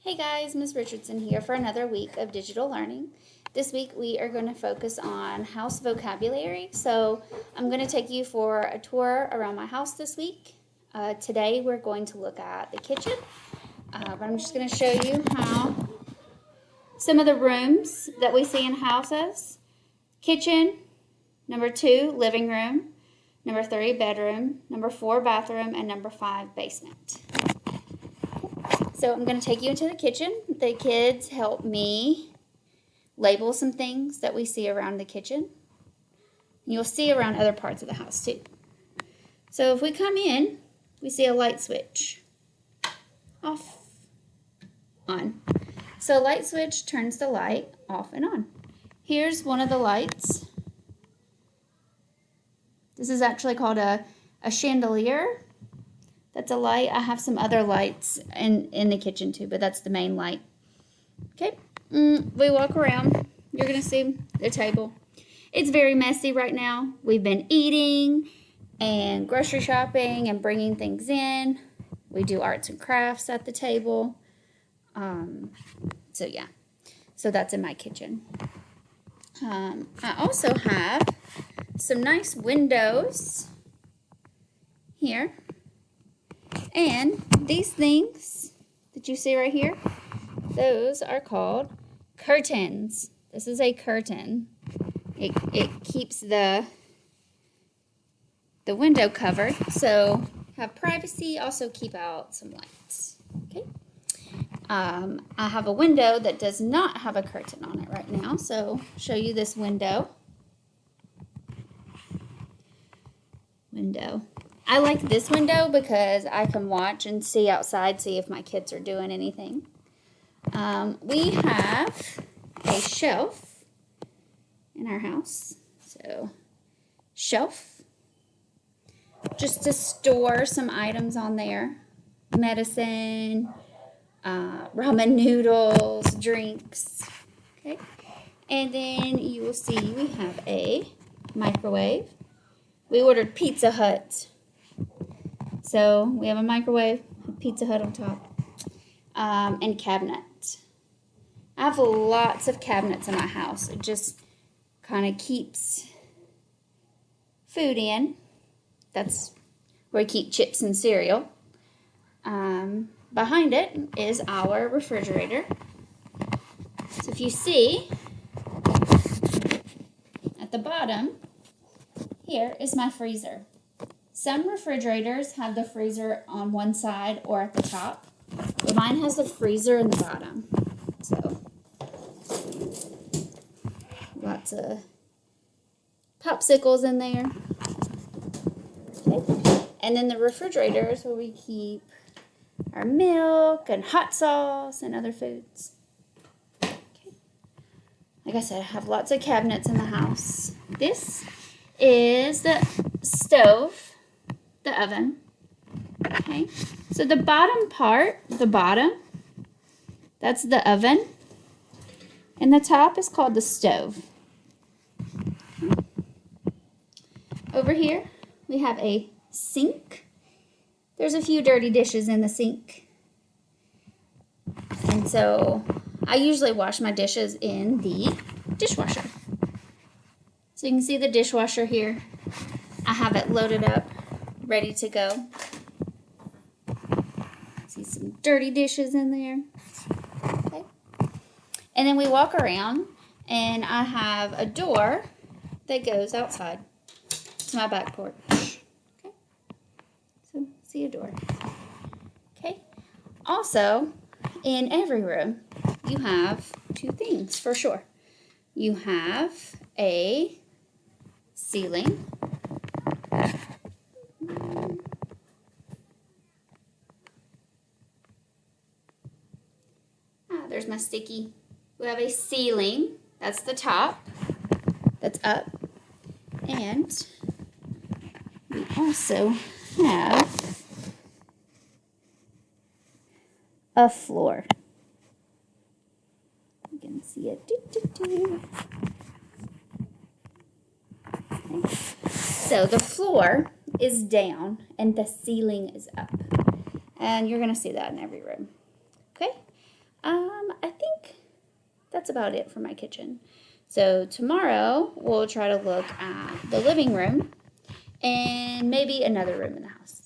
Hey guys, Ms. Richardson here for another week of digital learning. This week we are going to focus on house vocabulary. So I'm going to take you for a tour around my house this week. Today we're going to look at the kitchen, but I'm just going to show you how some of the rooms that we see in houses. Kitchen, number 2, living room, number 3, bedroom, number 4, bathroom, and number 5, basement. So I'm going to take you into the kitchen. The kids help me label some things that we see around the kitchen. You'll see around other parts of the house too. So if we come in, we see a light switch. Off, on. So a light switch turns the light off and on. Here's one of the lights. This is actually called a chandelier. That's a light. I have some other lights in the kitchen too, but that's the main light. Okay, we walk around. You're going to see the table. It's very messy right now. We've been eating and grocery shopping and bringing things in. We do arts and crafts at the table. So yeah, so that's in my kitchen. I also have some nice windows here. And these things that you see right here, those are called curtains. This is a curtain. It keeps the window covered, so have privacy, also keep out some lights. Okay. I have a window that does not have a curtain on it right now, so I'll show you this window. I like this window because I can watch and see outside, see if my kids are doing anything. We have a shelf in our house. So, shelf, just to store some items on there. Medicine, ramen noodles, drinks. Okay. And then you will see we have a microwave. We ordered Pizza Hut. So we have a microwave, a Pizza Hut on top, and cabinet. I have lots of cabinets in my house. It just kind of keeps food in. That's where I keep chips and cereal. Behind it is our refrigerator. So if you see, at the bottom, here is my freezer. Some refrigerators have the freezer on one side or at the top, but mine has the freezer in the bottom. So, lots of popsicles in there. Okay. And then the refrigerator is where we keep our milk and hot sauce and other foods. Okay. Like I said, I have lots of cabinets in the house. This is the stove. The oven. Okay, so the bottom part, that's the oven, and the top is called the stove. Over here, we have a sink. There's a few dirty dishes in the sink, and so I usually wash my dishes in the dishwasher. So you can see the dishwasher here. I have it loaded up, ready to go. See some dirty dishes in there. Okay. And then we walk around, and I have a door that goes outside to my back porch. Okay. So see a door. Okay. Also, in every room, you have two things for sure. You have a ceiling. There's my sticky. We have a ceiling. That's the top. That's up. And we also have a floor. You can see it. Okay. So the floor is down and the ceiling is up. And you're going to see that in every room. Okay? I think that's about it for my kitchen. So tomorrow we'll try to look at the living room and maybe another room in the house.